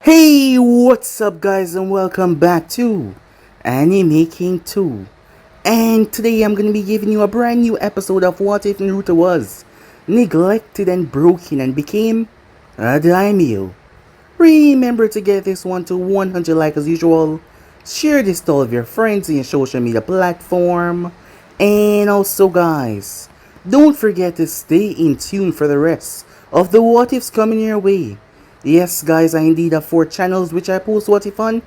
Hey, what's up guys and welcome back to Anime King 2. And today I'm going to be giving you a brand new episode of What If Naruto was neglected and broken and became a Daimyo. Remember to get this one to 100 likes as usual. Share this to all of your friends in your social media platform. And also guys, don't forget to stay in tune for the rest of the What Ifs coming your way. Yes guys, I indeed have 4 channels which I post what if on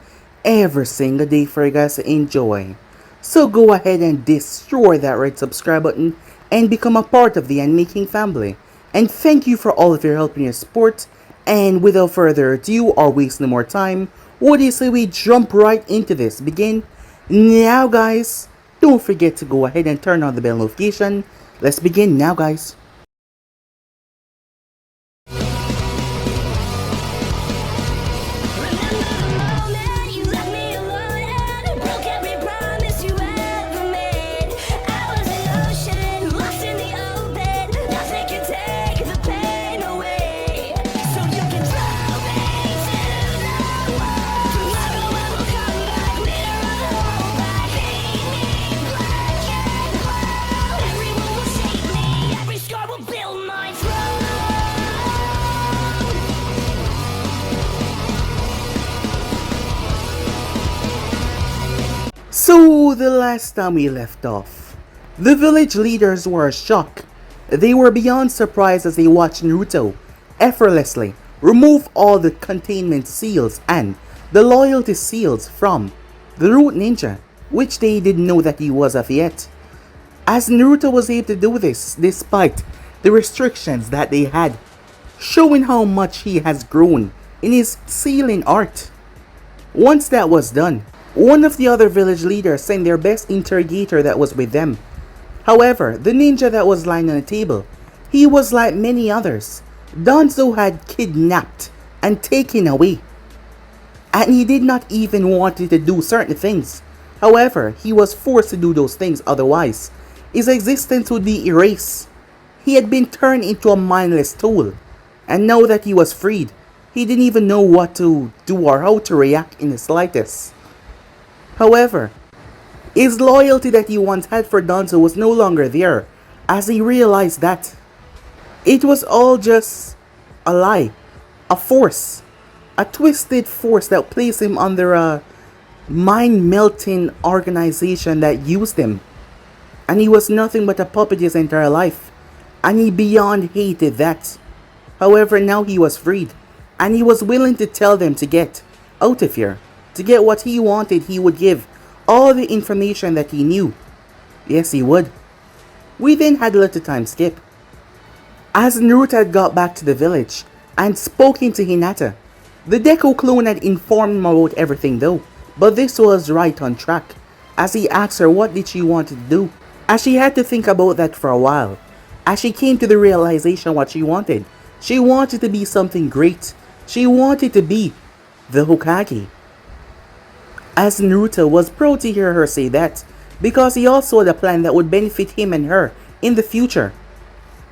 every single day for you guys to enjoy. So go ahead and destroy that red subscribe button and become a part of the Anime King family. And thank you for all of your help and your support. And without further ado or wasting no more time, what do you say we jump right into this? Begin now guys. Don't forget to go ahead and turn on the bell notification. Let's begin now guys. So, the last time we left off, the village leaders were shocked. They were beyond surprised as they watched Naruto effortlessly remove all the containment seals and the loyalty seals from the root ninja, which they didn't know that he was of yet. As Naruto was able to do this despite the restrictions that they had, showing how much he has grown in his sealing art. Once that was done, one of the other village leaders sent their best interrogator that was with them. However, the ninja that was lying on the table, he was like many others. Danzo had kidnapped and taken away. And he did not even want to do certain things. However, he was forced to do those things, otherwise his existence would be erased. He had been turned into a mindless tool. And now that he was freed, he didn't even know what to do or how to react in the slightest. However, his loyalty that he once had for Danzo was no longer there, as he realized that it was all just a lie, a force, a twisted force that placed him under a mind-melting organization that used him. And he was nothing but a puppet his entire life, and he beyond hated that. However, now he was freed, and he was willing to tell them to get out of here. To get what he wanted, he would give all the information that he knew. Yes, he would. We then had a little time skip. As Naruto had got back to the village and spoken to Hinata, the Deku clone had informed him about everything though, but this was right on track, as he asked her what did she want to do, as she had to think about that for a while, as she came to the realization what she wanted. She wanted to be something great. She wanted to be the Hokage. As Naruto was proud to hear her say that, because he also had a plan that would benefit him and her in the future.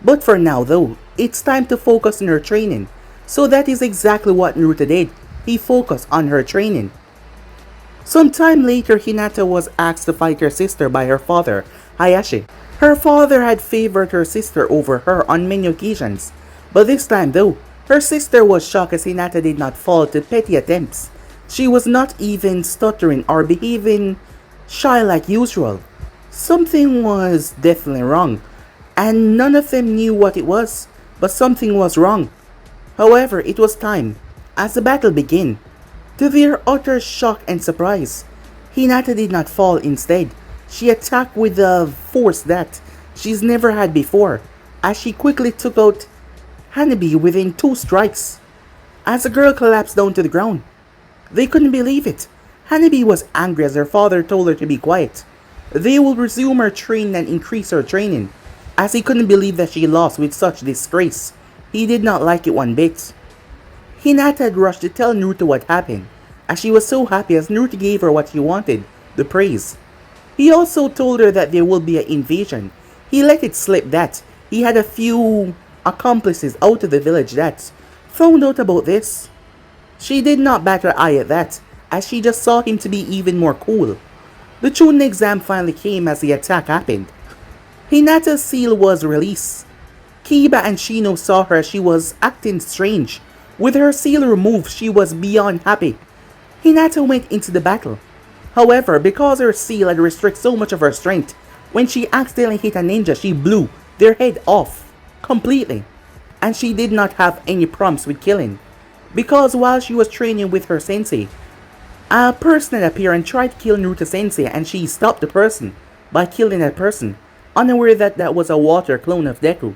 But for now though, it's time to focus on her training. So that is exactly what Naruto did. He focused on her training. Sometime later, Hinata was asked to fight her sister by her father, Hayashi. Her father had favored her sister over her on many occasions. But this time though, her sister was shocked as Hinata did not fall to petty attempts. She was not even stuttering or behaving shy like usual. Something was definitely wrong, and none of them knew what it was, but something was wrong. However, it was time, as the battle began. To their utter shock and surprise, Hinata did not fall. Instead, she attacked with a force that she's never had before, as she quickly took out Hanabi within 2 strikes. As the girl collapsed down to the ground, they couldn't believe it. Hanabi was angry as her father told her to be quiet. They will resume her training and increase her training, as he couldn't believe that she lost with such disgrace. He did not like it one bit. Hinata had rushed to tell Naruto what happened, as she was so happy as Naruto gave her what she wanted, the praise. He also told her that there will be an invasion. He let it slip that he had a few accomplices out of the village that found out about this. She did not bat her eye at that, as she just saw him to be even more cool. The Chunin exam finally came as the attack happened. Hinata's seal was released. Kiba and Shino saw her as she was acting strange. With her seal removed, she was beyond happy. Hinata went into the battle. However, because her seal had restricted so much of her strength, when she accidentally hit a ninja, she blew their head off completely. And she did not have any problems with killing. Because while she was training with her sensei, a person had appeared and tried to kill Naruto sensei, and she stopped the person by killing that person, unaware that that was a water clone of Deku.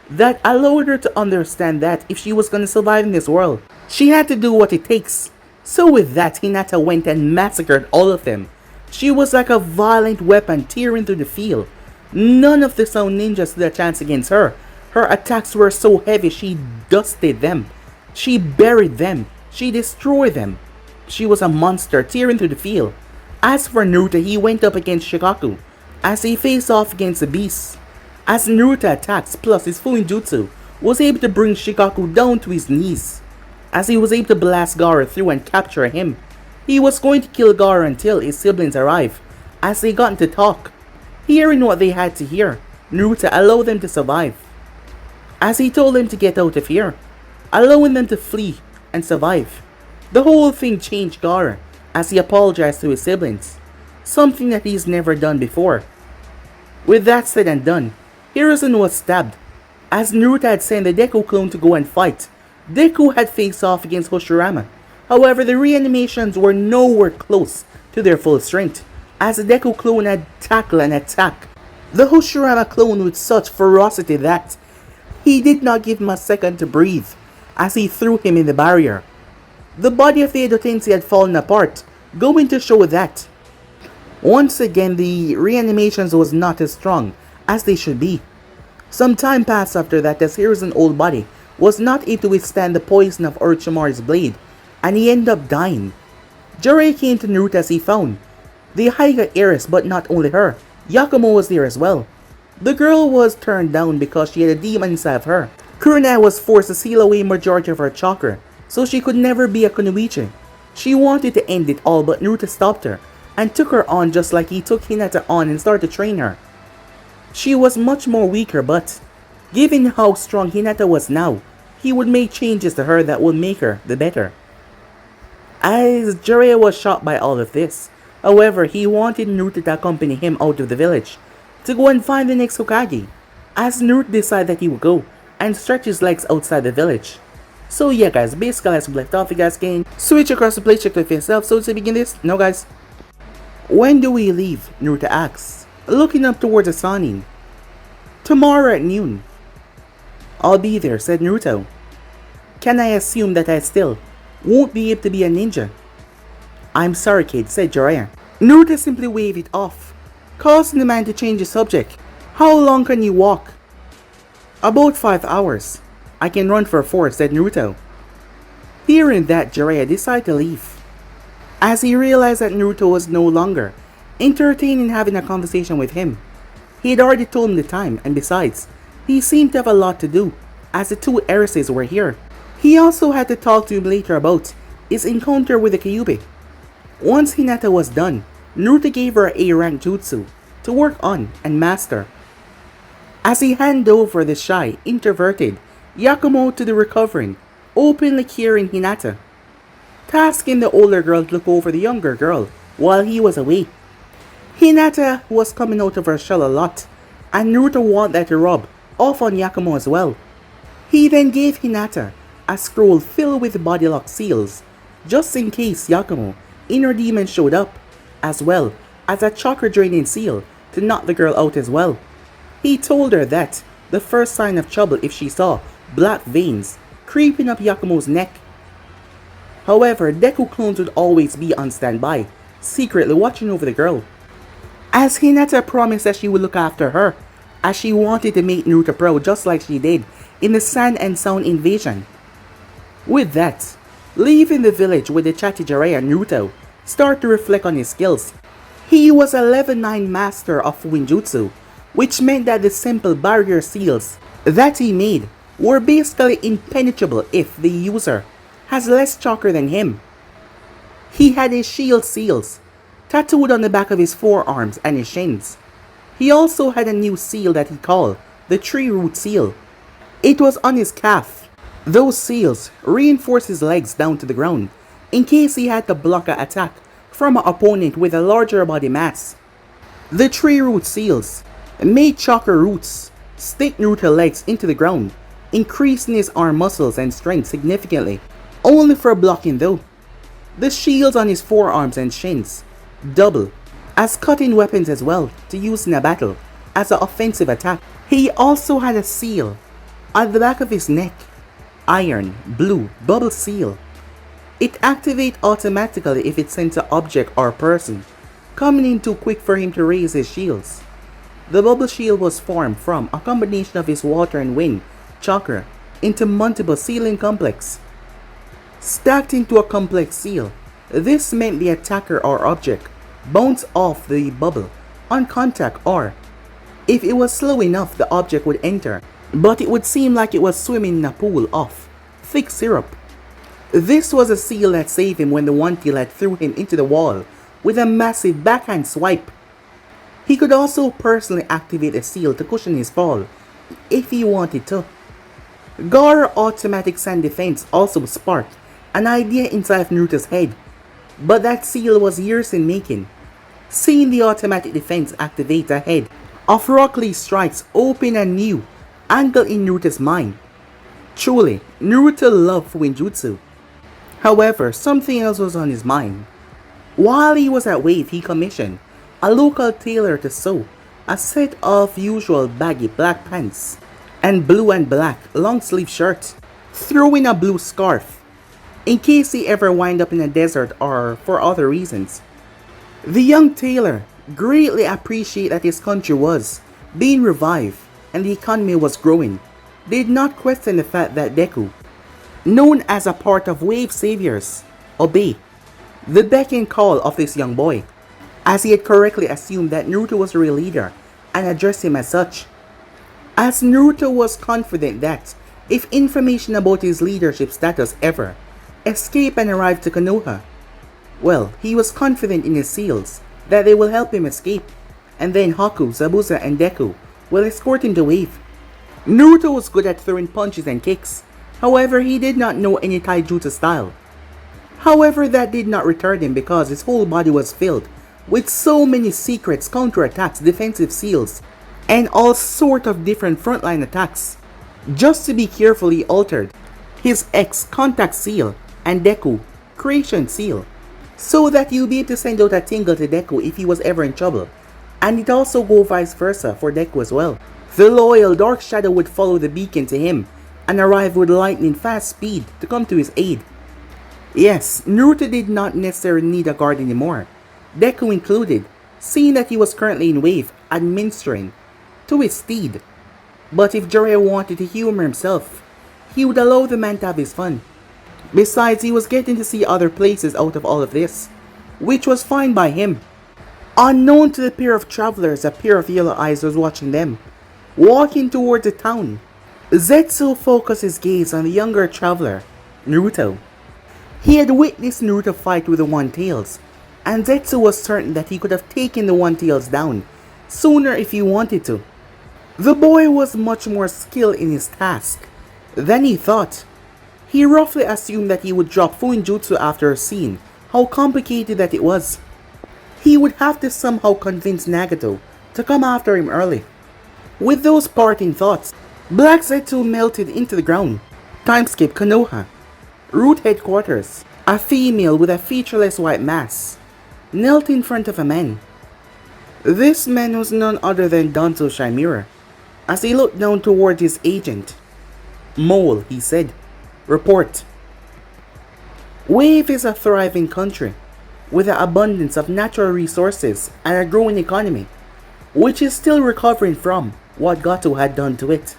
That allowed her to understand that if she was going to survive in this world, she had to do what it takes. So with that, Hinata went and massacred all of them. She was like a violent weapon tearing through the field. None of the sound ninjas stood a chance against her. Her attacks were so heavy she dusted them. She buried them. She destroyed them. She was a monster tearing through the field. As for Naruto, he went up against Shikaku as he faced off against the beast. As Naruto attacks plus his Fuinjutsu was able to bring Shikaku down to his knees. As he was able to blast Gaara through and capture him. He was going to kill Gaara until his siblings arrived. As they got to talk, hearing what they had to hear, Naruto allowed them to survive. As he told them to get out of here, allowing them to flee and survive. The whole thing changed Gaara as he apologized to his siblings, something that he's never done before. With that said and done, Hiruzen was stabbed. As Naruto had sent the Deku clone to go and fight, Deku had faced off against Hoshirama. However, the reanimations were nowhere close to their full strength, as the Deku clone had tackled and attacked the Hoshirama clone with such ferocity that he did not give him a second to breathe as he threw him in the barrier. The body of the Edo Tensei had fallen apart, going to show that once again the reanimations was not as strong as they should be. Some time passed after that as Hiruzen's old body was not able to withstand the poison of Orochimaru's blade, and he ended up dying. Jiraiya came to Naruto as he found the Hokage heiress, but not only her, Yakumo was there as well. The girl was turned down because she had a demon inside of her. Kuruna was forced to seal away majority of her chakra, so she could never be a Kunoichi. She wanted to end it all, but Naruto stopped her and took her on just like he took Hinata on and started to train her. She was much more weaker, but given how strong Hinata was now, he would make changes to her that would make her the better. As Jiraiya was shocked by all of this, however, he wanted Naruto to accompany him out of the village to go and find the next Hokage, as Naruto decided that he would go and stretch his legs outside the village. So yeah guys, basically as we left off, you guys can switch across the play, check it for yourself. So to begin this, no guys. When do we leave? Naruto asks, looking up towards the sun. Tomorrow at noon. I'll be there, said Naruto. Can I assume that I still won't be able to be a ninja? I'm sorry kid, said Jiraiya. Naruto simply waved it off, causing the man to change the subject. How long can you walk? About 5 hours. I can run for 4, said Naruto. Hearing that, Jiraiya decided to leave, as he realized that Naruto was no longer entertaining having a conversation with him. He had already told him the time, and besides, he seemed to have a lot to do, as the two heiresses were here. He also had to talk to him later about his encounter with the Kyuubi. Once Hinata was done, Naruto gave her a rank jutsu to work on and master, as he handed over the shy, introverted Yakumo to the recovering, openly caring Hinata, tasking the older girl to look over the younger girl while he was away. Hinata was coming out of her shell a lot, and Naruto wanted that to rub off on Yakumo as well. He then gave Hinata a scroll filled with body lock seals, just in case Yakumo, inner demon, showed up, as well as a chakra draining seal to knock the girl out as well. He told her that the first sign of trouble if she saw black veins creeping up Yakumo's neck. However, Deku clones would always be on standby, secretly watching over the girl, as Hinata promised that she would look after her, as she wanted to make Naruto proud just like she did in the Sand and Sound invasion. With that, leaving the village with the chatty Jiraiya, Naruto started to reflect on his skills. He was a level 9 master of Fuinjutsu, which meant that the simple barrier seals that he made were basically impenetrable if the user has less chakra than him. He had his shield seals tattooed on the back of his forearms and his shins. He also had a new seal that he called the tree root seal. It was on his calf. Those seals reinforced his legs down to the ground in case he had to block an attack from an opponent with a larger body mass. The tree root seals made chakra roots stick Naruto's legs into the ground, increasing his arm muscles and strength significantly, only for blocking though. The shields on his forearms and shins double as cutting weapons as well to use in a battle as an offensive attack. He also had a seal on the back of his neck, iron blue bubble seal. It activates automatically if it sends an object or person coming in too quick for him to raise his shields. The bubble shield was formed from a combination of his water and wind chakra into multiple sealing complex. Stacked into a complex seal, this meant the attacker or object bounced off the bubble on contact, or if it was slow enough the object would enter, but it would seem like it was swimming in a pool of thick syrup. This was a seal that saved him when the One Tail had threw him into the wall with a massive backhand swipe. He could also personally activate a seal to cushion his fall if he wanted to. Gaara automatic sand defense also sparked an idea inside of Naruto's head, but that seal was years in making. Seeing the automatic defense activate ahead of Rock Lee strikes open a new angle in Naruto's mind. Truly, Naruto loved Fuinjutsu. However, something else was on his mind. While he was at Wave, he commissioned a local tailor to sew a set of usual baggy black pants and blue and black long sleeve shirt, throw in a blue scarf in case he ever wind up in a desert or for other reasons. The young tailor greatly appreciated that his country was being revived and the economy was growing. Did not question the fact that Deku, known as a part of Wave Saviors, obeyed the beck and call of this young boy, as he had correctly assumed that Naruto was a real leader and addressed him as such. As Naruto was confident that if information about his leadership status ever escape and arrive to Konoha, well, he was confident in his seals that they will help him escape, and then Haku, Zabuza, and Deku will escort him to Wave. Naruto was good at throwing punches and kicks, however he did not know any taijutsu style. However, that did not return him because his whole body was filled with so many secrets, counterattacks, defensive seals, and all sort of different frontline attacks. Just to be carefully altered his X contact seal and Deku creation seal, so that you'll be able to send out a tingle to Deku if he was ever in trouble, and it also go vice versa for Deku as well. The loyal Dark Shadow would follow the beacon to him and arrive with lightning fast speed to come to his aid. Yes, Naruto did not necessarily need a guard anymore, Deku included, seeing that he was currently in Wave administering to his steed. But if Jiraiya wanted to humor himself, he would allow the man to have his fun. Besides, he was getting to see other places out of all of this, which was fine by him. Unknown to the pair of travelers, a pair of yellow eyes was watching them, walking towards the town. Zetsu focused his gaze on the younger traveler, Naruto. He had witnessed Naruto fight with the One Tails, and Zetsu was certain that he could have taken the One Tails down sooner if he wanted to. The boy was much more skilled in his task than he thought. He roughly assumed that he would drop Fuinjutsu after seeing how complicated that it was. He would have to somehow convince Nagato to come after him early. With those parting thoughts, Black Zetsu melted into the ground. Timeskip Konoha. Root headquarters. A female with a featureless white mask knelt in front of a man. This man was none other than Danzo Chimera, as he looked down toward his agent. Mole, he said. Report. Wave is a thriving country with an abundance of natural resources and a growing economy, which is still recovering from what Gato had done to it.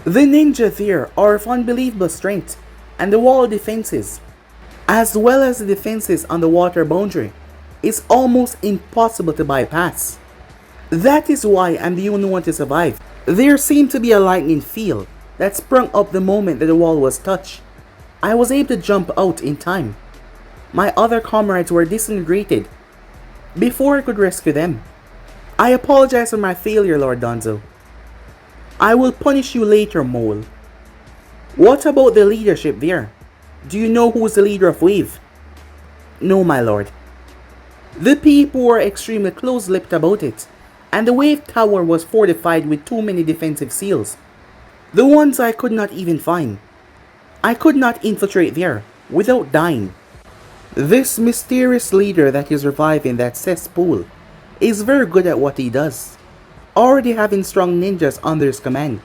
The ninja there are of unbelievable strength, and the wall defenses, as well as the defenses on the water boundary, is almost impossible to bypass. That is why I'm the only one to survive. There seemed to be a lightning field that sprung up the moment that the wall was touched. I was able to jump out in time. My other comrades were disintegrated before I could rescue them. I apologize for my failure, Lord Danzo. I will punish you later, Mole. What about the leadership there? Do you know who is the leader of Wave? No, my lord. The people were extremely close-lipped about it, and the Wave Tower was fortified with too many defensive seals. The ones I could not even find. I could not infiltrate there without dying. This mysterious leader that is reviving that cesspool is very good at what he does, already having strong ninjas under his command.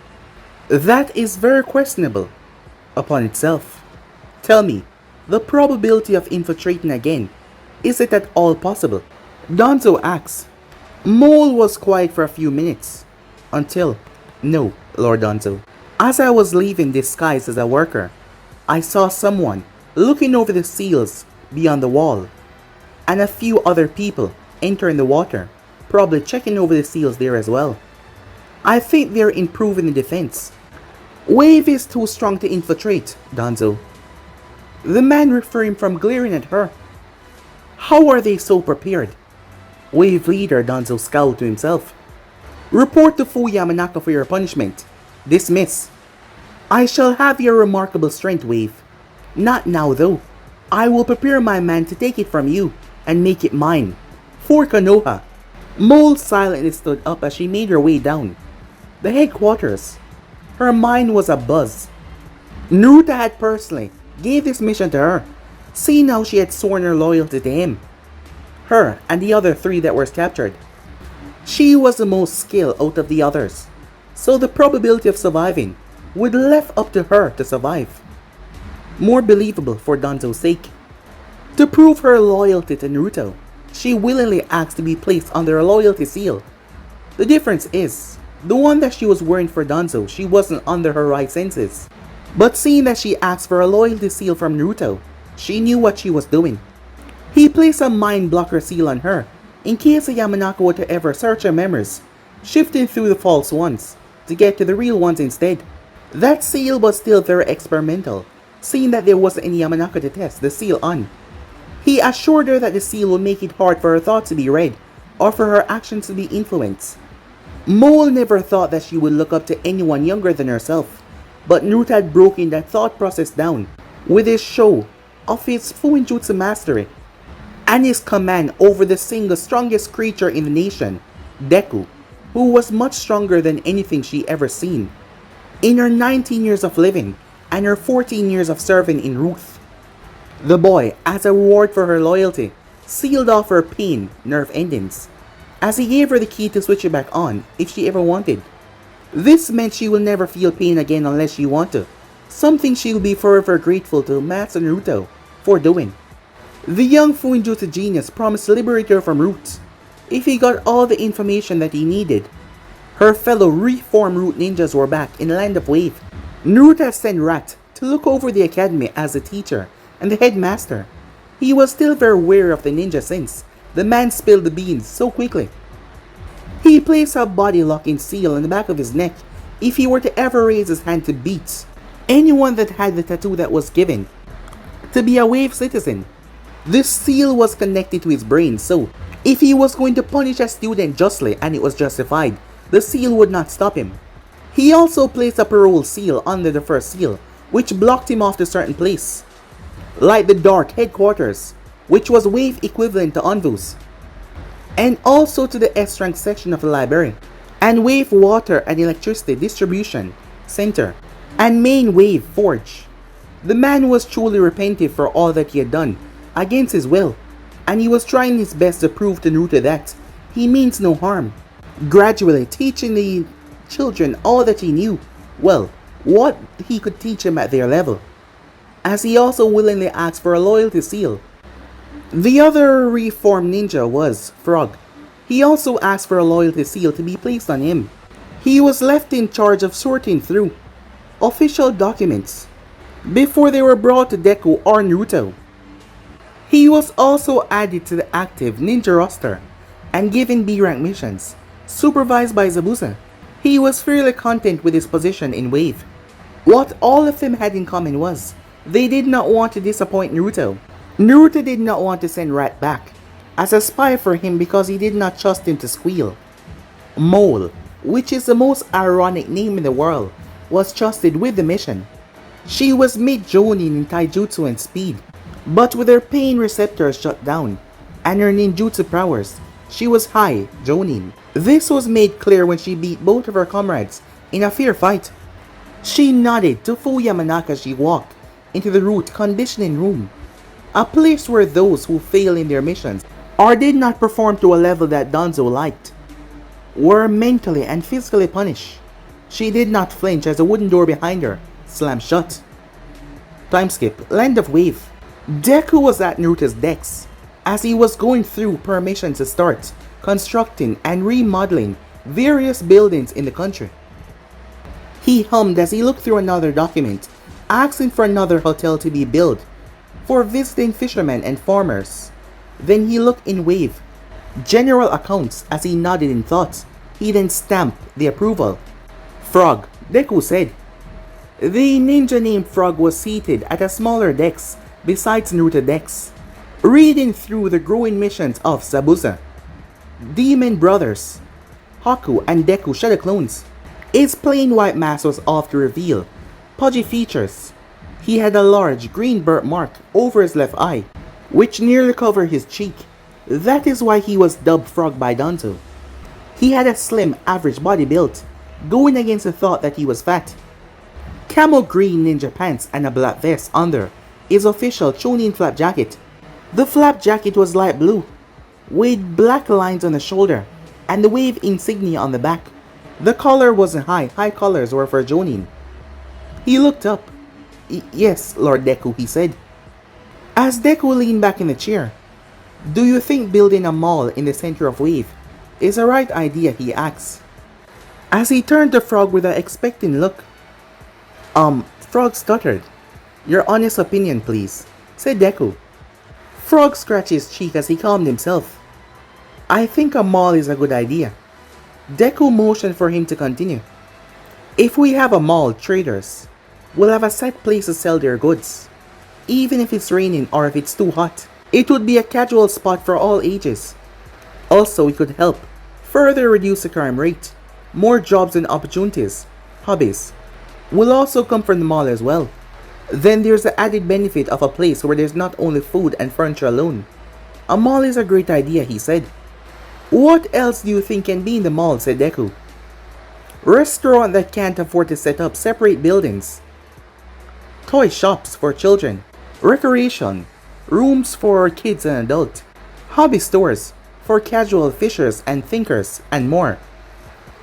That is very questionable upon itself. Tell me, the probability of infiltrating again, is it at all possible? Danzo asks. Mole was quiet for a few minutes, until, no, Lord Danzo. As I was leaving disguised as a worker, I saw someone looking over the seals beyond the wall, and a few other people entering the water, probably checking over the seals there as well. I think they're improving the defense. Wave is too strong to infiltrate, Danzo. The man refrained from glaring at her. How are they so prepared? Wave leader Danzo scowled to himself. Report to Fu Yamanaka for your punishment. Dismiss. I shall have your remarkable strength, Wave. Not now though. I will prepare my man to take it from you and make it mine. For Konoha. Mole silently stood up as she made her way down the headquarters. Her mind was abuzz. Naruto had personally gave this mission to her, seeing how she had sworn her loyalty to him. Her and the other 3 that were captured. She was the most skilled out of the others, so the probability of surviving would left up to her to survive. More believable for Danzo's sake. To prove her loyalty to Naruto, she willingly asked to be placed under a loyalty seal. The difference is, the one that she was wearing for Danzo, she wasn't under her right senses. But seeing that she asked for a loyalty seal from Naruto, she knew what she was doing. He placed a mind blocker seal on her, in case Yamanaka were to ever search her memories, shifting through the false ones, to get to the real ones instead. That seal was still very experimental, seeing that there wasn't any Yamanaka to test the seal on. He assured her that the seal would make it hard for her thoughts to be read, or for her actions to be influenced. Mole never thought that she would look up to anyone younger than herself, but Naruto had broken that thought process down with his show of his Fuinjutsu mastery and his command over the single strongest creature in the nation, Deku, who was much stronger than anything she ever seen. In her 19 years of living and her 14 years of serving in Ruth, the boy, as a reward for her loyalty, sealed off her pain nerve endings, as he gave her the key to switch it back on if she ever wanted. This meant she will never feel pain again unless she wants to, something she will be forever grateful to Master Naruto for doing. The young Fuinjutsu genius promised to liberate her from Root if he got all the information that he needed. Her fellow reformed Root ninjas were back in the land of Wave. Naruto had sent Rat to look over the academy as a teacher and the headmaster. He was still very wary of the ninja since the man spilled the beans so quickly. He placed a body locking seal on the back of his neck if he were to ever raise his hand to beat anyone that had the tattoo that was given to be a Wave citizen. This seal was connected to his brain, so if he was going to punish a student justly and it was justified, the seal would not stop him. He also placed a parole seal under the first seal, which blocked him off to a certain place, like the Dark Headquarters, which was Wave equivalent to Anvu's, and also to the S-rank section of the library, and Wave Water and Electricity Distribution Center, and main Wave Forge. The man was truly repentant for all that he had done against his will, and he was trying his best to prove to Naruto that he means no harm, gradually teaching the children all that he knew, well, what he could teach them at their level, as he also willingly asked for a loyalty seal. The other reformed ninja was Frog. He also asked for a loyalty seal to be placed on him. He was left in charge of sorting through official documents before they were brought to Deku or Naruto. He was also added to the active ninja roster and given B-rank missions, supervised by Zabuza. He was fairly content with his position in Wave. What all of them had in common was, They did not want to disappoint Naruto. Naruto did not want to send Rat back as a spy for him because he did not trust him to squeal. Mole, which is the most ironic name in the world, was trusted with the mission. She was mid-jonin in taijutsu and speed, but with her pain receptors shut down and her ninjutsu prowess, she was high jonin. This was made clear when she beat both of her comrades in a fair fight. She nodded to Fuinjutsu as she walked into the root conditioning room, a place where those who fail in their missions or did not perform to a level that Danzo liked were mentally and physically punished. She did not flinch as the wooden door behind her slammed shut. Time skip, Land of Wave. Deku was at Naruto's decks as he was going through permissions to start constructing and remodeling various buildings in the country. He hummed as he looked through another document, asking for another hotel to be built for visiting fishermen and farmers. Then he looked in Wave general accounts as he nodded in thought. He then stamped the approval. Frog, Deku said. The ninja named Frog was seated at a smaller desk besides Naruto decks, reading through the growing missions of Zabuza, Demon Brothers, Haku, and Deku Shadow Clones. His plain white mask was off to reveal pudgy features. He had a large green birthmark over his left eye, which nearly covered his cheek. That is why he was dubbed Frog by Danzo. He had a slim, average body build, going against the thought that he was fat. Camel green ninja pants and a black vest under his official Chunin flap jacket. The flap jacket was light blue, with black lines on the shoulder and the Wave insignia on the back. The collar wasn't high collars were for Jonin. He looked up. Yes, Lord Deku, he said. As Deku leaned back in the chair, do you think building a mall in the center of Wave is a right idea, he asked, as he turned to Frog with an expectant look. Frog stuttered. Your honest opinion, please, said Deku. Frog scratched his cheek as he calmed himself. I think a mall is a good idea. Deku motioned for him to continue. If we have a mall, traders will have a set place to sell their goods. Even if it's raining or if it's too hot, it would be a casual spot for all ages. Also, it could help further reduce the crime rate. More jobs and opportunities, hobbies, will also come from the mall as well. Then there's the added benefit of a place where there's not only food and furniture alone. A mall is a great idea, he said. What else do you think can be in the mall, said Deku. Restaurant that can't afford to set up separate buildings. Toy shops for children. Recreation. Rooms for kids and adults. Hobby stores for casual fishers and thinkers, and more.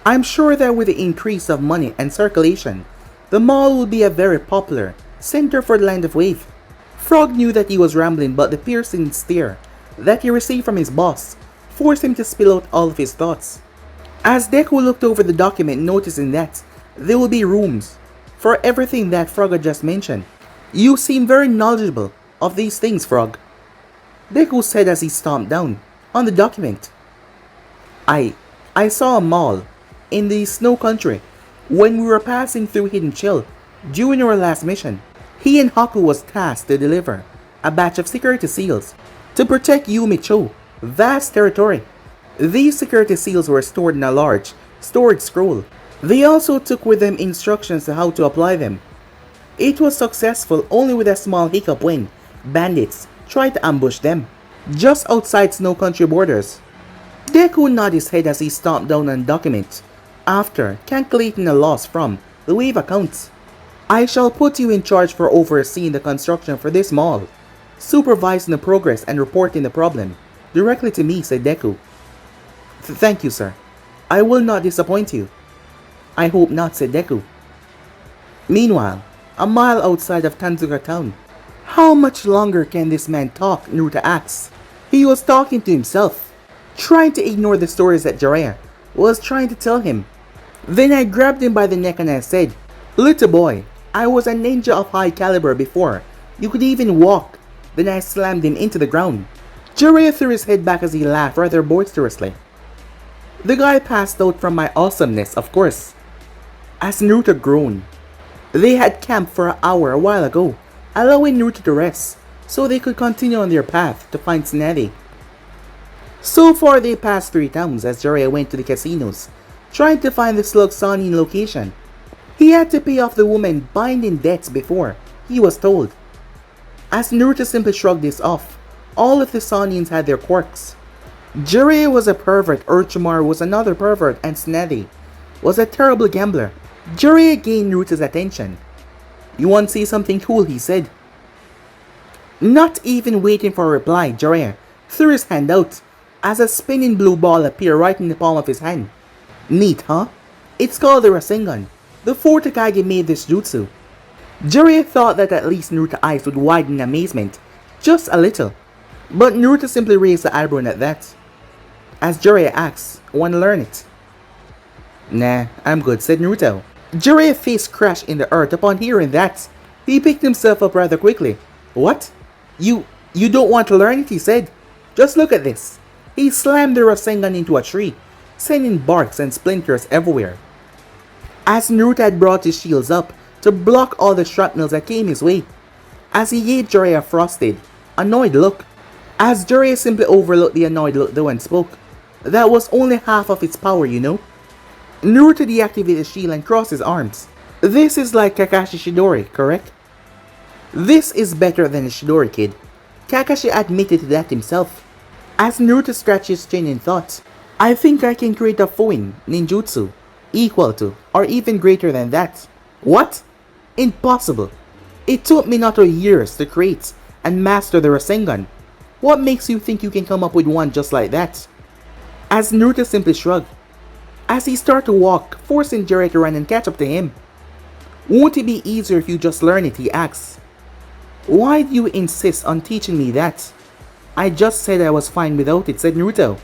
I'm sure that with the increase of money and circulation, the mall will be a very popular center for the Land of Wave. Frog knew that he was rambling, but the piercing stare that he received from his boss forced him to spill out all of his thoughts. As Deku looked over the document, noticing that there will be rooms for everything that Frog had just mentioned. You seem very knowledgeable of these things, Frog, Deku said as he stomped down on the document. I saw a mall in the snow country when we were passing through Hidden Chill during our last mission. He and Haku was tasked to deliver a batch of security seals to protect Yumicho, vast territory. These security seals were stored in a large storage scroll. They also took with them instructions on how to apply them. It was successful only with a small hiccup when bandits tried to ambush them just outside Snow Country borders. Deku nodded his head as he stomped down on the document after calculating a loss from the Wave accounts. I shall put you in charge for overseeing the construction for this mall, supervising the progress and reporting the problem directly to me, said Deku. Thank you, sir. I will not disappoint you. I hope not, said Deku. Meanwhile, a mile outside of Tanzuka town. How much longer can this man talk? Naruto asked. He was talking to himself, trying to ignore the stories that Jiraiya was trying to tell him. Then I grabbed him by the neck and I said, little boy, I was a ninja of high caliber before you could even walk. Then I slammed him into the ground. Jiraiya threw his head back as he laughed rather boisterously. The guy passed out from my awesomeness, of course. As Naruto groaned. They had camped for an hour a while ago, allowing Naruto to rest so they could continue on their path to find Tsunade. So far they passed 3 towns as Jiraiya went to the casinos, trying to find the Slug Sannin location. He had to pay off the woman binding debts before, he was told. As Naruto simply shrugged this off, all of the Sannins had their quirks. Jiraiya was a pervert, Orochimaru was another pervert, and Tsunade was a terrible gambler. Jiraiya gained Naruto's attention. "You want to see something cool?" he said. Not even waiting for a reply, Jiraiya threw his hand out as a spinning blue ball appeared right in the palm of his hand. "Neat, huh? It's called the Rasengan. The 4th Hokage made this jutsu." Jiraiya thought that at least Naruto's eyes would widen in amazement, just a little. But Naruto simply raised the eyebrow at that. As Jiraiya asked, "Wanna learn it?" "Nah, I'm good," said Naruto. Jiraiya's face crashed in the earth upon hearing that. He picked himself up rather quickly. "What? You don't want to learn it?" he said. "Just look at this." He slammed the Rasengan into a tree, sending barks and splinters everywhere. As Naruto had brought his shields up to block all the shrapnels that came his way, as he gave Jiraiya a frosted, annoyed look. As Jiraiya simply overlooked the annoyed look though and spoke. "That was only half of its power, you know." Naruto deactivated the shield and crossed his arms. "This is like Kakashi Shidori, correct?" "This is better than the Shidori, kid." Kakashi admitted to that himself. As Naruto scratched his chin in thought, "I think I can create a Fuin ninjutsu equal to or even greater than that." "What? Impossible. It took Minato years to create and master the Rasengan. What makes you think you can come up with one just like that?" As Naruto simply shrugged, as he started to walk, forcing Jiraiya to run and catch up to him. "Won't it be easier if you just learn it?" he asked. "Why do you insist on teaching me that?" "I just said I was fine without it," said Naruto.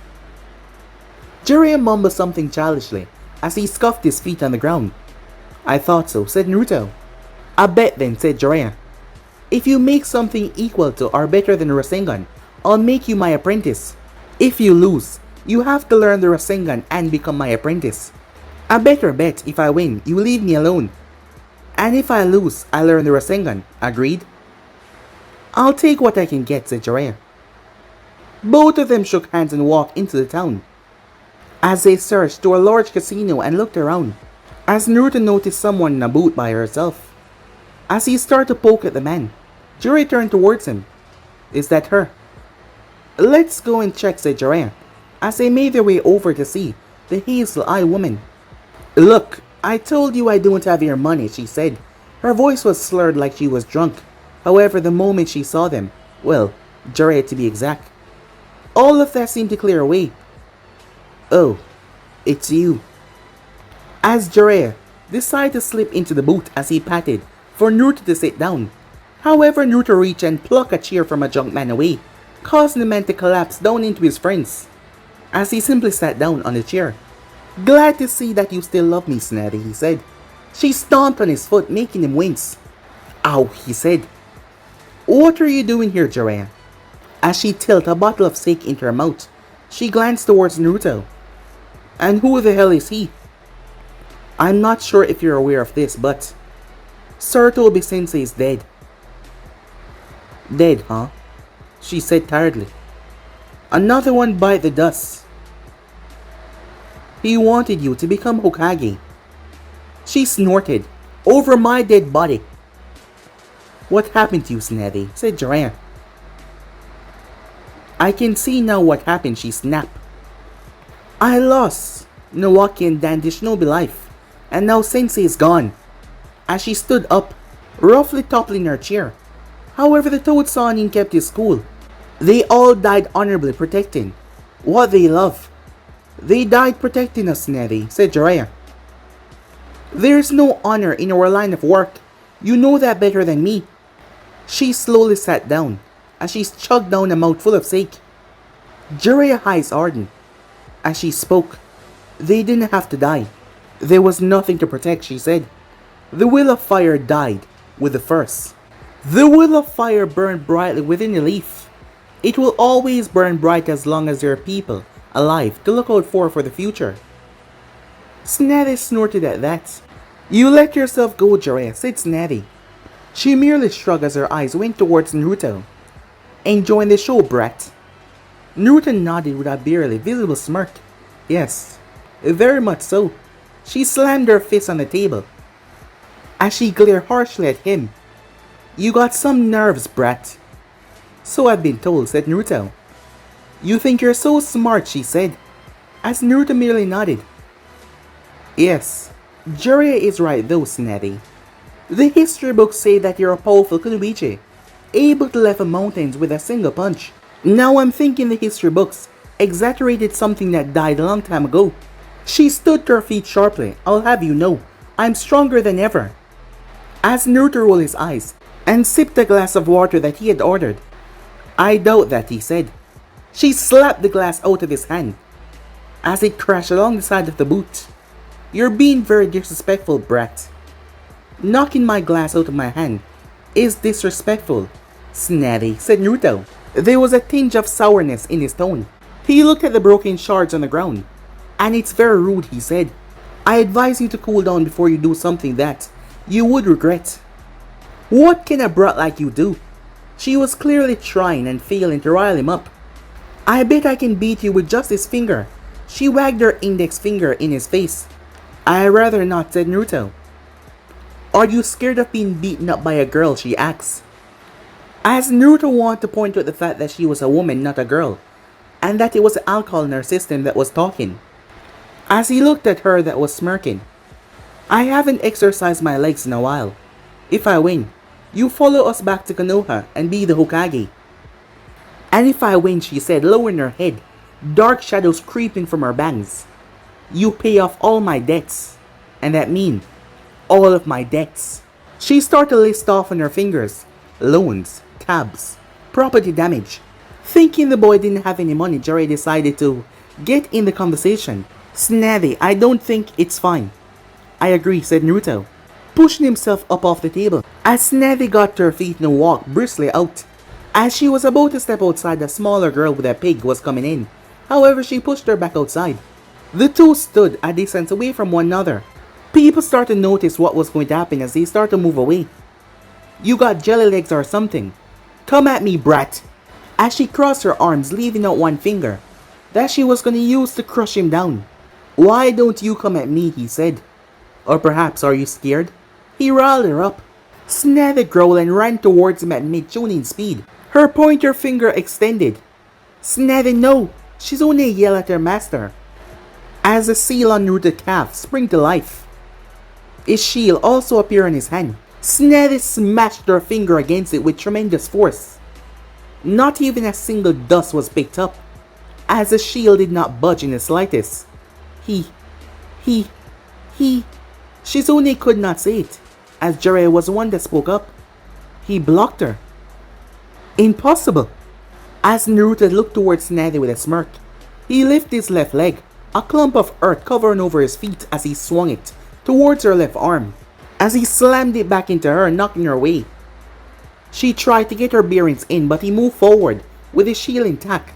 Jiraiya mumbled something childishly as he scuffed his feet on the ground. "I thought so," said Naruto. "I bet then," said Jiraiya. "If you make something equal to or better than Rasengan, I'll make you my apprentice. If you lose, you have to learn the Rasengan and become my apprentice. A better bet, if I win, you leave me alone. And if I lose, I learn the Rasengan. Agreed?" "I'll take what I can get," said Jiraiya. Both of them shook hands and walked into the town. As they searched through a large casino and looked around, as Naruto noticed someone in a booth by herself. As he started to poke at the man, Jiraiya turned towards him. "Is that her?" "Let's go and check," said Jiraiya, as they made their way over to see the hazel-eyed woman. "Look, I told you I don't have your money," she said. Her voice was slurred like she was drunk. However, the moment she saw them, well, Jiraiya to be exact, all of that seemed to clear away. "Oh, it's you." As Jiraiya decided to slip into the booth as he patted for Naruto to sit down. However, Naruto reached and plucked a chair from a junk man away, causing the man to collapse down into his friends. As he simply sat down on the chair. "Glad to see that you still love me, Tsunade," he said. She stomped on his foot, making him wince. "Ow," he said. "What are you doing here, Jiraiya?" As she tilted a bottle of sake into her mouth, she glanced towards Naruto. "And who the hell is he?" "I'm not sure if you're aware of this, but Sarutobi Sensei is dead." "Dead, huh?" she said tiredly. "Another one bite the dust." "He wanted you to become Hokage." She snorted. "Over my dead body." "What happened to you, Tsunade?" said Jiraiya. "I can see now what happened," she snapped. "I lost Nawaki and Dandy Shinobi life, and now Sensei is gone." As she stood up, roughly toppling her chair. However, the Toad Sannin kept his cool. "They all died honorably protecting what they love." "They died protecting us, Tsunade," said Jiraiya. "There's no honor in our line of work. You know that better than me." She slowly sat down as she chugged down a mouthful of sake. Jiraiya's eyes hardened as she spoke. "They didn't have to die. There was nothing to protect," she said. "The will of fire died with the first. The will of fire burned brightly within the leaf. It will always burn bright as long as there are people alive to look out for the future." Tsunade snorted at that. "You let yourself go, Jiraiya," said Tsunade. She merely shrugged as her eyes went towards Naruto. Enjoying the show, brat? Naruto nodded with a barely visible smirk. Yes, very much so. She slammed her fist on the table as she glared harshly at him. You got some nerves, brat. So I've been told, said Naruto. You think you're so smart, she said, as Naruto merely nodded. Yes, Jiraiya is right though, Tsunade. The history books say that you're a powerful kunoichi, able to level mountains with a single punch. Now I'm thinking the history books exaggerated something that died a long time ago. She stood to her feet sharply. I'll have you know, I'm stronger than ever. As Naruto rolled his eyes and sipped a glass of water that he had ordered. I doubt that, he said. She slapped the glass out of his hand as it crashed along the side of the boot. You're being very disrespectful, brat. Knocking my glass out of my hand is disrespectful, Tsunade, said Naruto. There was a tinge of sourness in his tone. He looked at the broken shards on the ground. And it's very rude, he said. I advise you to cool down before you do something that you would regret. What can a brat like you do? She was clearly trying and failing to rile him up. I bet I can beat you with just this finger. She wagged her index finger in his face. I'd rather not, said Naruto. Are you scared of being beaten up by a girl, she asked. As Naruto wanted to point out the fact that she was a woman, not a girl, and that it was the alcohol in her system that was talking. As he looked at her that was smirking. I haven't exercised my legs in a while. If I win, you follow us back to Konoha and be the Hokage. And if I win, she said, lowering her head, dark shadows creeping from her bangs. You pay off all my debts. And that means all of my debts. She started to list off on her fingers. Loans, tabs, property damage. Thinking the boy didn't have any money, Jiraiya decided to get in the conversation. Tsunade, I don't think it's fine. I agree, said Naruto, pushing himself up off the table. As Tsunade got to her feet and walked briskly out. As she was about to step outside, a smaller girl with a pig was coming in. However, she pushed her back outside. The two stood a distance away from one another. People started to notice what was going to happen as they started to move away. You got jelly legs or something. Come at me, brat. As she crossed her arms, leaving out one finger that she was going to use to crush him down. Why don't you come at me, he said. Or perhaps are you scared? He riled her up. Tsunade growled and ran towards him at mid-tuning speed. Her pointer finger extended. Tsunade, no! She's only yelling at her master. As the seal on Naruto's calf sprang to life, his shield also appeared in his hand. Tsunade smashed her finger against it with tremendous force. Not even a single dust was picked up, as the shield did not budge in the slightest. Shizune could not say it, as Jiraiya was the one that spoke up. He blocked her. Impossible. As Naruto looked towards Tsunade with a smirk, he lifted his left leg, a clump of earth covering over his feet as he swung it towards her left arm, as he slammed it back into her, knocking her away. She tried to get her bearings in, but he moved forward with his shield intact.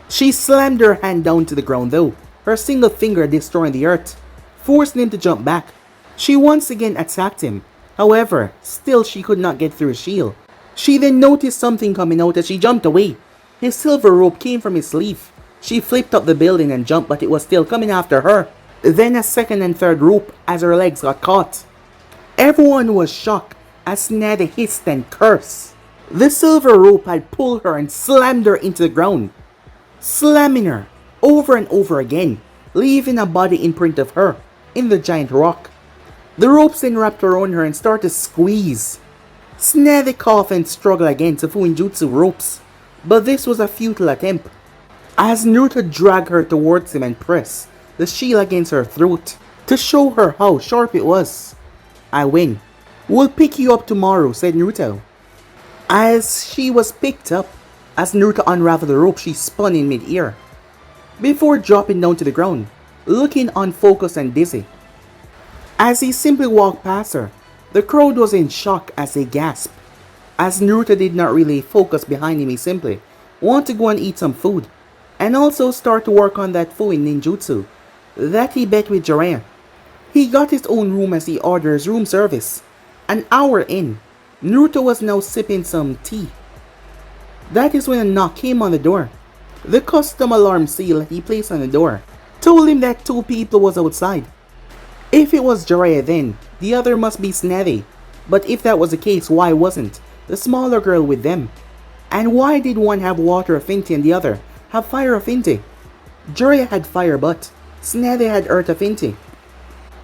She slammed her hand down to the ground though, her single finger destroying the earth, forcing him to jump back. She once again attacked him. However, still she could not get through his shield. She then noticed something coming out as she jumped away. His silver rope came from his sleeve. She flipped up the building and jumped, but it was still coming after her. Then a second and third rope as her legs got caught. Everyone was shocked as Tsunade hissed and cursed. The silver rope had pulled her and slammed her into the ground, slamming her over and over again, leaving a body imprint of her in the giant rock. The ropes then wrapped around her and started to squeeze. Tsunade coughed and struggled against the Fuinjutsu ropes, but this was a futile attempt, as Naruto dragged her towards him and pressed the shield against her throat to show her how sharp it was. I win. We'll pick you up tomorrow, said Naruto. As she was picked up, as Naruto unraveled the rope, she spun in mid-air, before dropping down to the ground, looking unfocused and dizzy. As he simply walked past her, the crowd was in shock as they gasped. As Naruto did not really focus behind him, he simply wanted to go and eat some food, and also start to work on that Fuinjutsu that he bet with Jiraiya. He got his own room as he ordered his room service. An hour in, Naruto was now sipping some tea. That is when a knock came on the door. The custom alarm seal that he placed on the door told him that two people was outside. If it was Jiraiya then, the other must be Tsunade. But if that was the case, why wasn't the smaller girl with them? And why did one have water affinity and the other have fire affinity? Jiraiya had fire but Tsunade had earth affinity.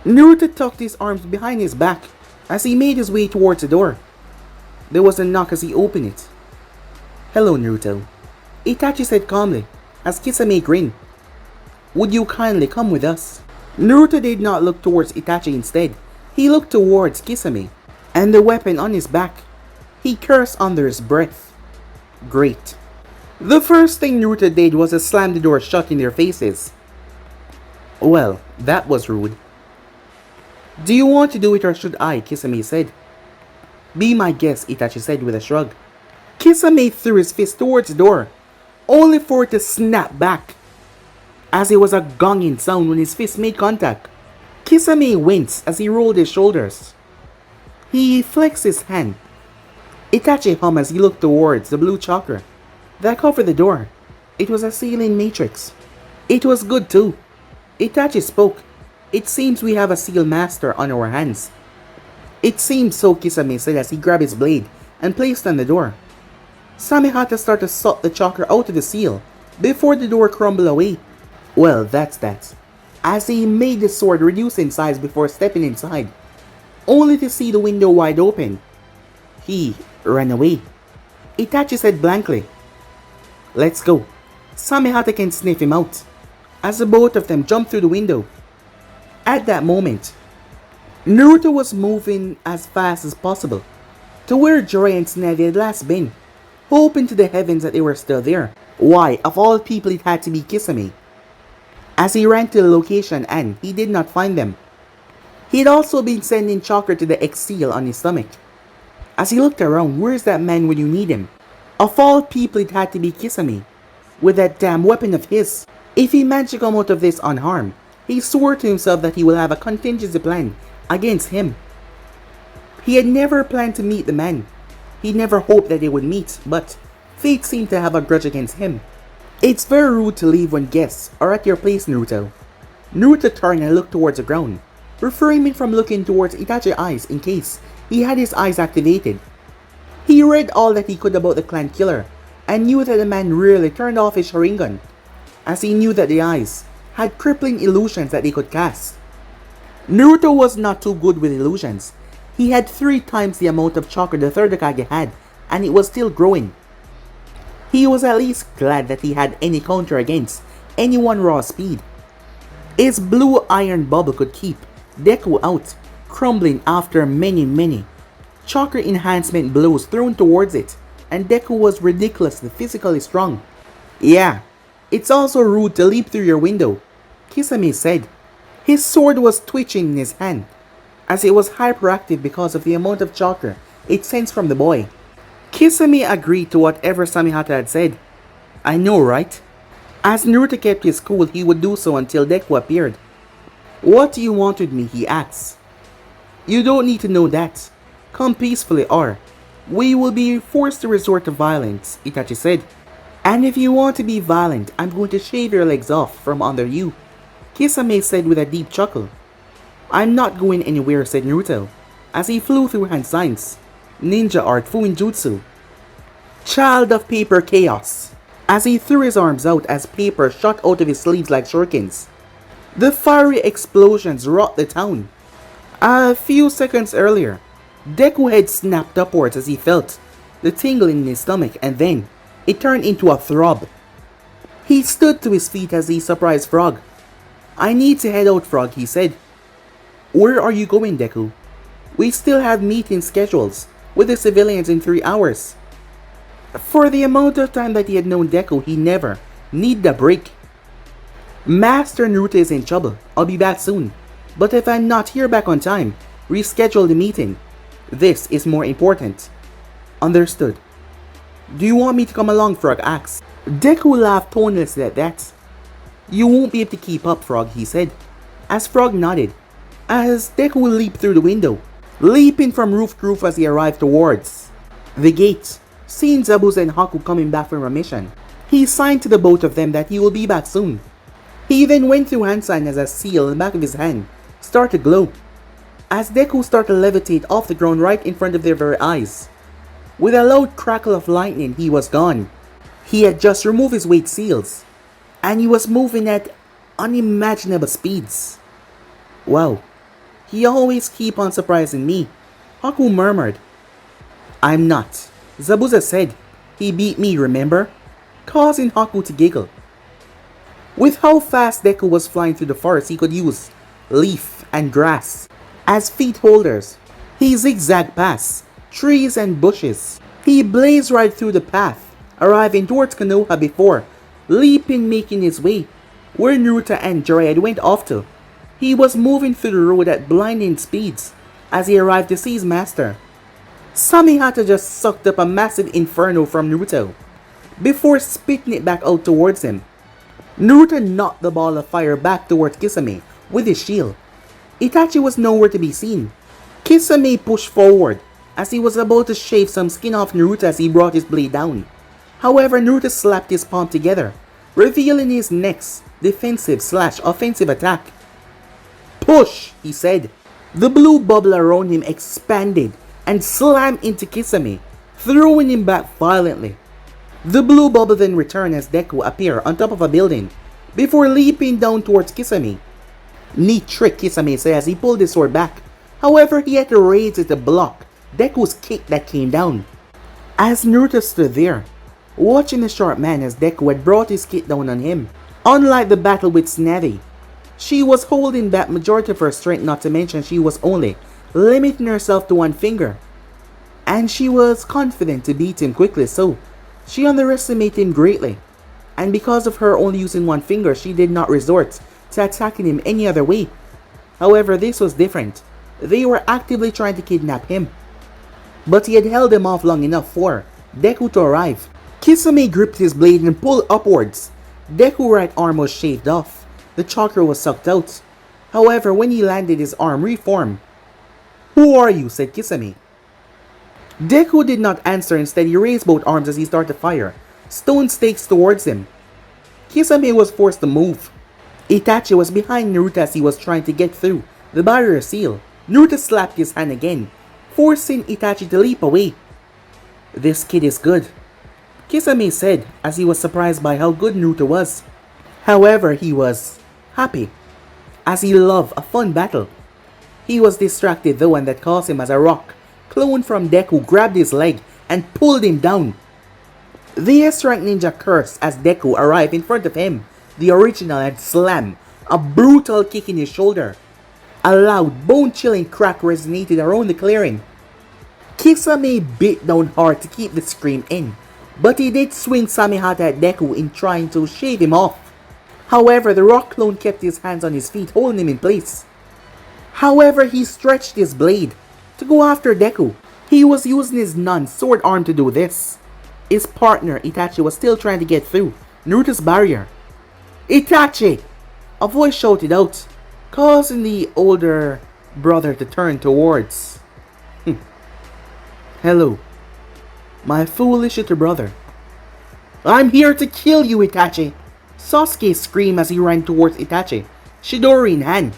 Naruto tucked his arms behind his back as he made his way towards the door. There was a knock as he opened it. "Hello, Naruto," Itachi said calmly as Kisame grinned. "Would you kindly come with us?" Naruto did not look towards Itachi instead. He looked towards Kisame and the weapon on his back. He cursed under his breath. Great. The first thing Naruto did was to slam the door shut in their faces. "Well, that was rude." "Do you want to do it or should I?" Kisame said. "Be my guest," Itachi said with a shrug. Kisame threw his fist towards the door, only for it to snap back, as it was a gonging sound when his fist made contact. Kisame winced as he rolled his shoulders. He flexed his hand. Itachi hummed as he looked towards the blue chakra that covered the door. It was a sealing matrix. It was good too. Itachi spoke. "It seems we have a seal master on our hands." "It seems so," Kisame said as he grabbed his blade and placed it on the door. Samehata started to suck the chakra out of the seal before the door crumbled away. Well, that's that. As he made the sword reduce in size before stepping inside, only to see the window wide open. He ran away. Itachi said blankly, "Let's go. Samehata can sniff him out," as the both of them jumped through the window. At that moment, Naruto was moving as fast as possible to where Jiraiya and Tsunade had last been, hoping to the heavens that they were still there. Why, of all people, it had to be Kisame. As he ran to the location and he did not find them. He had also been sending chakra to the X-seal on his stomach. As he looked around, where's that man when you need him? Of all people, it had to be Kisame, with that damn weapon of his. If he managed to come out of this unharmed, he swore to himself that he will have a contingency plan against him. He had never planned to meet the man. He never hoped that they would meet, but fate seemed to have a grudge against him. "It's very rude to leave when guests are at your place, Naruto." Naruto turned and looked towards the ground, refraining from looking towards Itachi's eyes in case he had his eyes activated. He read all that he could about the clan killer and knew that the man rarely turned off his Sharingan, as he knew that the eyes had crippling illusions that they could cast. Naruto was not too good with illusions. He had 3 times the amount of chakra the third Hokage had, and it was still growing. He was at least glad that he had any counter against anyone raw speed. His blue iron bubble could keep Deku out, crumbling after many chakra enhancement blows thrown towards it, and Deku was ridiculously physically strong. "Yeah, it's also rude to leap through your window," Kisame said. His sword was twitching in his hand, as it was hyperactive because of the amount of chakra it sensed from the boy. Kisame agreed to whatever Samehata had said. "I know, right?" As Naruto kept his cool, he would do so until Deku appeared. "What do you want with me?" he asked. "You don't need to know that. Come peacefully or we will be forced to resort to violence," Itachi said. "And if you want to be violent, I'm going to shave your legs off from under you," Kisame said with a deep chuckle. "I'm not going anywhere," said Naruto, as he flew through hand signs. Ninja art Fuinjutsu. Child of paper chaos. As he threw his arms out as paper shot out of his sleeves like shurikens. The fiery explosions rocked the town. A few seconds earlier, Deku's head snapped upwards as he felt the tingling in his stomach, and then it turned into a throb. He stood to his feet as he surprised Frog. "I need to head out, Frog," he said. "Where are you going, Deku?" "We still have meeting schedules with the civilians in 3 hours. For the amount of time that he had known Deku, he never needed a break. "Master Naruto is in trouble. I'll be back soon. But if I'm not here back on time, reschedule the meeting. This is more important." "Understood." "Do you want me to come along?" Frog asked. Deku laughed tonelessly at that. "You won't be able to keep up, Frog," he said, as Frog nodded, as Deku leaped through the window. leaping from roof to roof as he arrived towards the gate. Seeing Zabuza and Haku coming back from a mission, he signed to the both of them that he will be back soon. He then went through hand sign as a seal in the back of his hand started to glow, as Deku started to levitate off the ground right in front of their very eyes. With a loud crackle of lightning, he was gone. He had just removed his weight seals, and he was moving at unimaginable speeds. Wow, he always keep on surprising me, Haku murmured. I'm not, Zabuza said. He beat me, remember? Causing Haku to giggle. With how fast Deku was flying through the forest, he could use leaf and grass as feet holders. He zigzagged past trees and bushes. He blazed right through the path, arriving towards Konoha before leaping, making his way where Naruto and Jiraiya went off to. He was moving through the road at blinding speeds as he arrived to see his master. Hinata just sucked up a massive inferno from Naruto before spitting it back out towards him. Naruto knocked the ball of fire back towards Kisame with his shield. Itachi was nowhere to be seen. Kisame pushed forward as he was about to shave some skin off Naruto as he brought his blade down. However, Naruto slapped his palm together, revealing his next defensive/offensive attack. Push, he said. The blue bubble around him expanded and slammed into Kisame, throwing him back violently. The blue bubble then returned as Deku appeared on top of a building before leaping down towards Kisame. Neat trick, Kisame said as he pulled his sword back. However, he had to raise it to block Deku's kick that came down. As Naruto stood there, watching the short man as Deku had brought his kick down on him. Unlike the battle with Tsunade, she was holding back majority of her strength, not to mention she was only limiting herself to one finger. And she was confident to beat him quickly, so she underestimated him greatly. And because of her only using one finger, she did not resort to attacking him any other way. However, this was different. They were actively trying to kidnap him, but he had held them off long enough for Deku to arrive. Kisame gripped his blade and pulled upwards. Deku's right arm was shaved off. The chakra was sucked out. However, when he landed, his arm reformed. Who are you? Said Kisame. Deku did not answer. Instead, he raised both arms as he started to fire stone stakes towards him. Kisame was forced to move. Itachi was behind Naruto as he was trying to get through the barrier seal. Naruto slapped his hand again, forcing Itachi to leap away. This kid is good, Kisame said as he was surprised by how good Naruto was. However, he was happy as he loved a fun battle. He was distracted though, and that caused him as a rock clone from Deku grabbed his leg and pulled him down. The S-rank ninja cursed as Deku arrived in front of him. The original had slammed a brutal kick in his shoulder. A loud, bone-chilling crack resonated around the clearing. Kisame bit down hard to keep the scream in, but he did swing Samehata at Deku in trying to shave him off. However, the rock clone kept his hands on his feet, holding him in place. However, he stretched his blade to go after Deku. He was using his non-sword arm to do this. His partner, Itachi, was still trying to get through Naruto's barrier. Itachi! A voice shouted out, causing the older brother to turn towards. Hello, my foolish little brother. I'm here to kill you, Itachi! Sasuke screamed as he ran towards Itachi, Chidori in hand.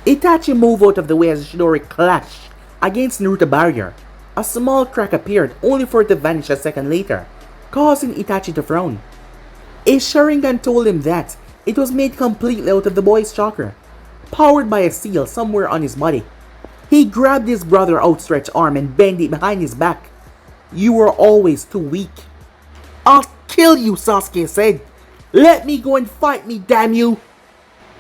Itachi moved out of the way as Chidori clashed against Naruto's barrier. A small crack appeared, only for it to vanish a second later, causing Itachi to frown. A Sharingan told him that it was made completely out of the boy's chakra, powered by a seal somewhere on his body. He grabbed his brother's outstretched arm and bent it behind his back. You were always too weak. I'll kill you, Sasuke said. Let me go and fight me, damn you!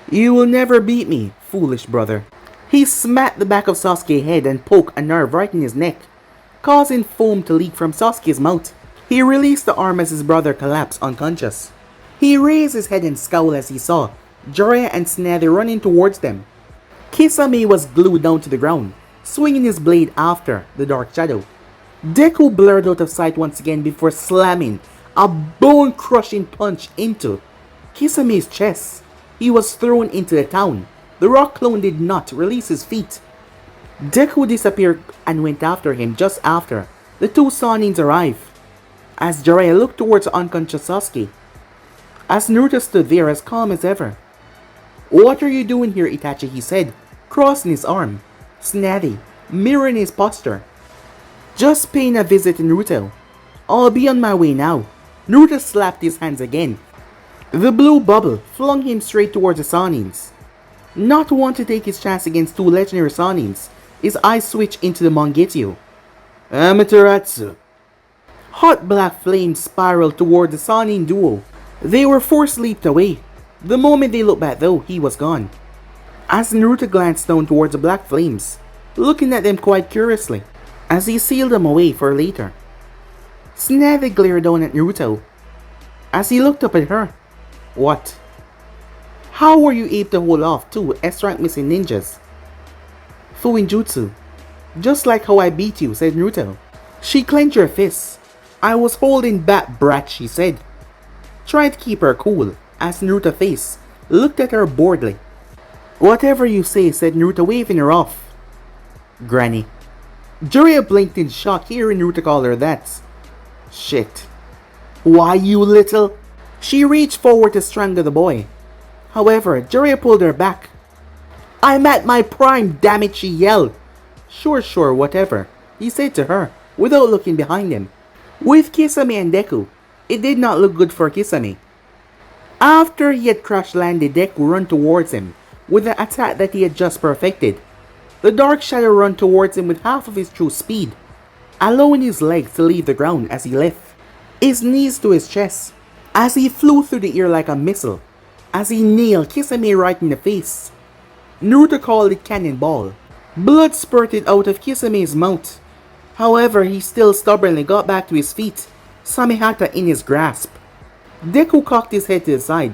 You will never beat me, foolish brother. He smacked the back of Sasuke's head and poked a nerve right in his neck, causing foam to leak from Sasuke's mouth. He released the arm as his brother collapsed unconscious. He raised his head and scowled as he saw Jiraiya and Tsunade running towards them. Kisame was glued down to the ground, swinging his blade after the dark shadow. Deku blurred out of sight once again before slamming a bone-crushing punch into Kisame's chest. He was thrown into the town. The rock clone did not release his feet. Deku disappeared and went after him just after the two Sanins arrived, as Jiraiya looked towards the unconscious Sasuke, as Naruto stood there as calm as ever. "What are you doing here, Itachi?" he said, crossing his arm, Tsunade, mirroring his posture. "Just paying a visit to Naruto. I'll be on my way now." Naruto slapped his hands again. The blue bubble flung him straight towards the Sanins. Not want to take his chance against two legendary Sanins, his eyes switched into the Mangekyou. Amaterasu. Hot black flames spiraled toward the Sanin duo. They were force leaped away. The moment they looked back though, he was gone. As Naruto glanced down towards the black flames, looking at them quite curiously, as he sealed them away for later. Tsunade glared down at Naruto. As he looked up at her. "What? How were you able to hold off two S-rank missing ninjas?" "Fuinjutsu. Just like how I beat you," said Naruto. She clenched her fists. "I was holding back, brat," she said. Trying to keep her cool, as Naruto's face looked at her boredly. "Whatever you say," said Naruto, waving her off. "Granny." Jiraiya blinked in shock hearing Naruto call her that. "Shit. Why, you little..." She reached forward to strangle the boy. However, Jiraiya pulled her back. "I'm at my prime, damn it," she yelled. Sure, whatever," he said to her, without looking behind him. With Kisame and Deku, it did not look good for Kisame. After he had crash landed, Deku ran towards him with the attack that he had just perfected. The Dark Shadow ran towards him with half of his true speed, allowing his legs to leave the ground as he left, his knees to his chest, as he flew through the air like a missile, as he nailed Kisame right in the face. Naruto called it Cannonball. Blood spurted out of Kisame's mouth. However, he still stubbornly got back to his feet, Samehata in his grasp. Deku cocked his head to the side,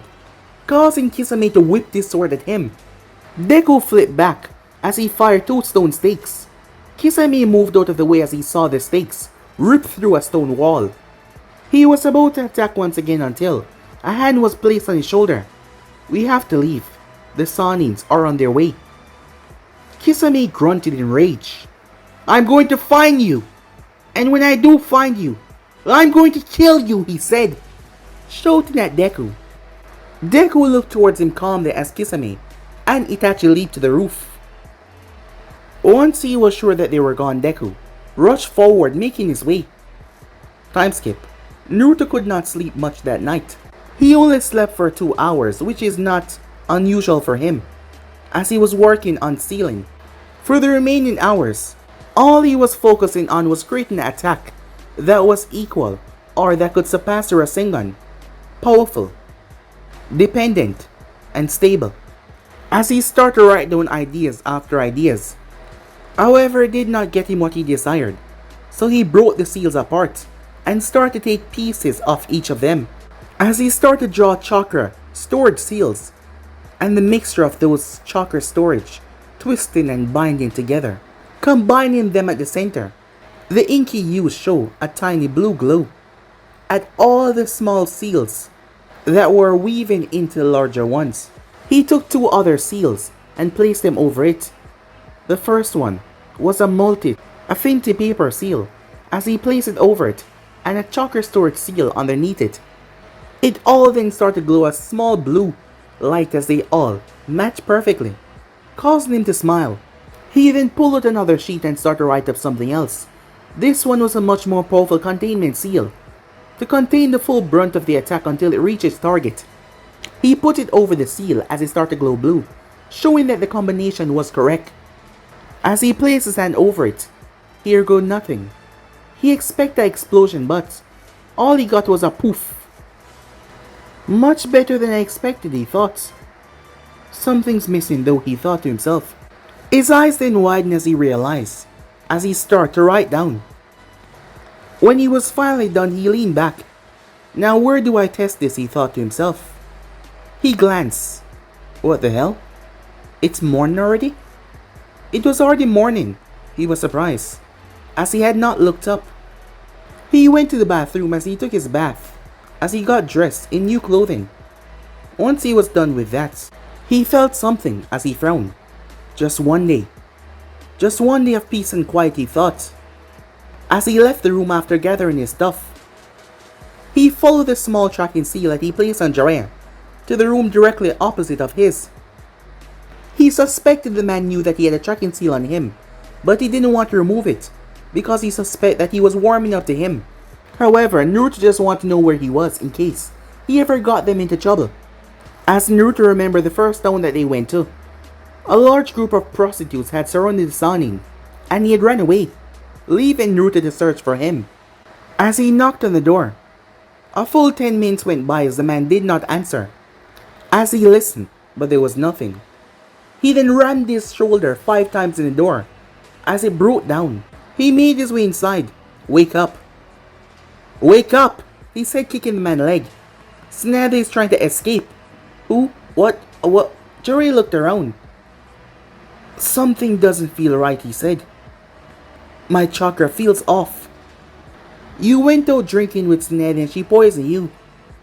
causing Kisame to whip this sword at him. Deku flipped back as he fired two stone stakes. Kisame moved out of the way as he saw the stakes rip through a stone wall. He was about to attack once again until a hand was placed on his shoulder. "We have to leave. The Sanins are on their way." Kisame grunted in rage. "I'm going to find you! And when I do find you, I'm going to kill you," he said, shouting at Deku. Deku looked towards him calmly as Kisame and Itachi leaped to the roof. Once he was sure that they were gone, Deku rushed forward, making his way. Time skip. Naruto could not sleep much that night. He only slept for 2 hours, which is not unusual for him, as he was working on sealing. For the remaining hours, all he was focusing on was creating an attack that was equal or that could surpass the Rasengan. Powerful, dependent, and stable. As he started to write down ideas after ideas. However, it did not get him what he desired, so he broke the seals apart and started to take pieces of each of them. As he started to draw chakra storage seals, and the mixture of those chakra storage, twisting and binding together, combining them at the center. The ink he used showed a tiny blue glow at all the small seals that were weaving into the larger ones. He took 2 other seals and placed them over it. The first one was a affinity paper seal, as he placed it over it, and a chakra storage seal underneath it. It all then started to glow a small blue light as they all matched perfectly, causing him to smile. He then pulled out another sheet and started to write up something else. This one was a much more powerful containment seal, to contain the full brunt of the attack until it reached its target. He put it over the seal as it started to glow blue, showing that the combination was correct. As he placed his hand over it, here go nothing. He expected an explosion, but all he got was a poof. Much better than I expected, he thought. Something's missing though, he thought to himself. His eyes then widened as he realized, as he started to write down. When he was finally done, he leaned back. Now where do I test this, he thought to himself. He glanced. What the hell? It's morning already? It was already morning. He was surprised, as he had not looked up. He went to the bathroom as he took his bath, as he got dressed in new clothing. Once he was done with that, he felt something as he frowned. Just one day. Just one day of peace and quiet, he thought. As he left the room after gathering his stuff, he followed the small tracking seal that he placed on Jiraiya to the room directly opposite of his. He suspected the man knew that he had a tracking seal on him, but he didn't want to remove it because he suspected that he was warming up to him. However, Naruto just wanted to know where he was in case he ever got them into trouble. As Naruto remembered the first town that they went to, a large group of prostitutes had surrounded the Sannin, and he had run away, leaving Naruto to search for him. As he knocked on the door, a full 10 minutes went by as the man did not answer. As he listened, but there was nothing. He then rammed his shoulder 5 times in the door. As it broke down, he made his way inside. "Wake up! Wake up!" he said, kicking the man's leg. Tsunade is trying to escape. Who? What? Jiraiya looked around. "Something doesn't feel right," he said. "My chakra feels off." "You went out drinking with Tsunade and she poisoned you.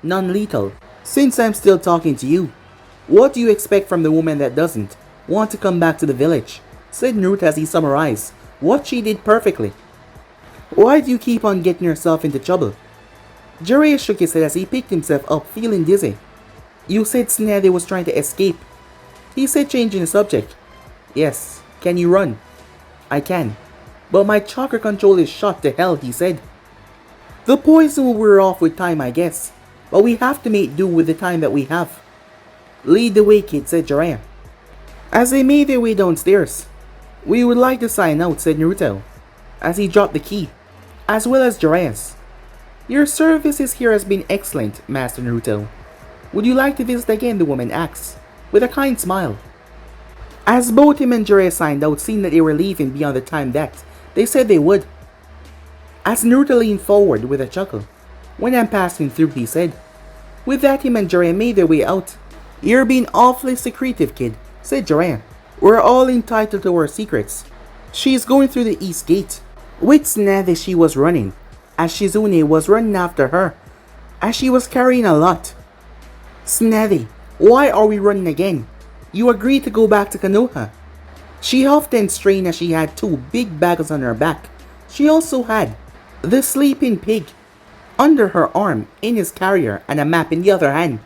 Non-lethal. Since I'm still talking to you, what do you expect from the woman that doesn't want to come back to the village?" said Naruto as he summarized what she did perfectly. "Why do you keep on getting yourself into trouble?" Jiraiya shook his head as he picked himself up, feeling dizzy. "You said Tsunade was trying to escape," he said, changing the subject. "Yes. Can you run?" "I can. But my chakra control is shot to hell," he said. "The poison will wear off with time, I guess. But we have to make do with the time that we have." "Lead the way, kid," said Jiraiya. As they made their way downstairs, "We would like to sign out," said Naruto, as he dropped the key, as well as Jiraiya's. "Your services here has been excellent, Master Naruto. Would you like to visit again?" the woman asked, with a kind smile. As both him and Jiraiya signed out, seeing that they were leaving beyond the time that they said they would. As Naruto leaned forward with a chuckle, "When I'm passing through," he said. With that, him and Jiraiya made their way out. "You're being awfully secretive, kid," said Jiraiya. "We're all entitled to our secrets." She's going through the east gate. With Tsunade she was running, as Shizune was running after her, as she was carrying a lot. "Tsunade, why are we running again? You agreed to go back to Konoha." She huffed and strained as she had 2 big bags on her back. She also had the sleeping pig under her arm in his carrier and a map in the other hand.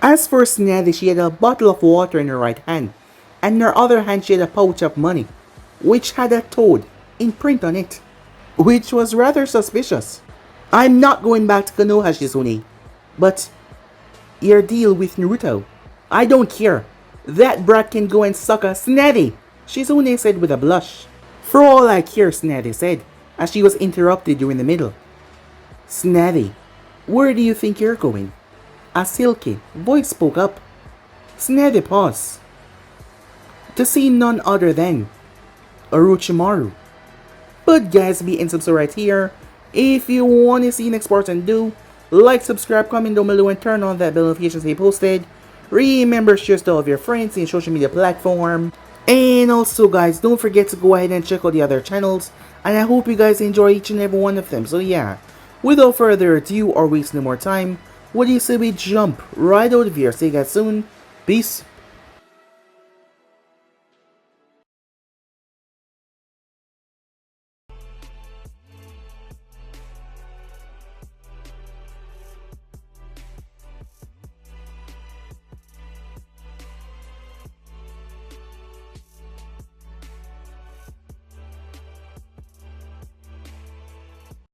As for Tsunade, she had a bottle of water in her right hand, and in her other hand she had a pouch of money, which had a toad in print on it, which was rather suspicious. "I'm not going back to Konoha, Shizune, but your deal with Naruto, I don't care. That brat can go and suck a Tsunade," Shizune said with a blush. "For all I care," Tsunade said, as she was interrupted during the middle. "Tsunade, where do you think you're going?" A silky voice spoke up. Tsunade paused to see none other than Orochimaru. But guys, be and subscribe right here. If you want to see next part and do, like, subscribe, comment down below, and turn on that bell notification to stay posted. Remember, share to all of your friends in social media platform. And also guys, don't forget to go ahead and check out the other channels. And I hope you guys enjoy each and every one of them. So yeah, without further ado or waste no more time, what do you say we jump right out of here? See you guys soon. Peace.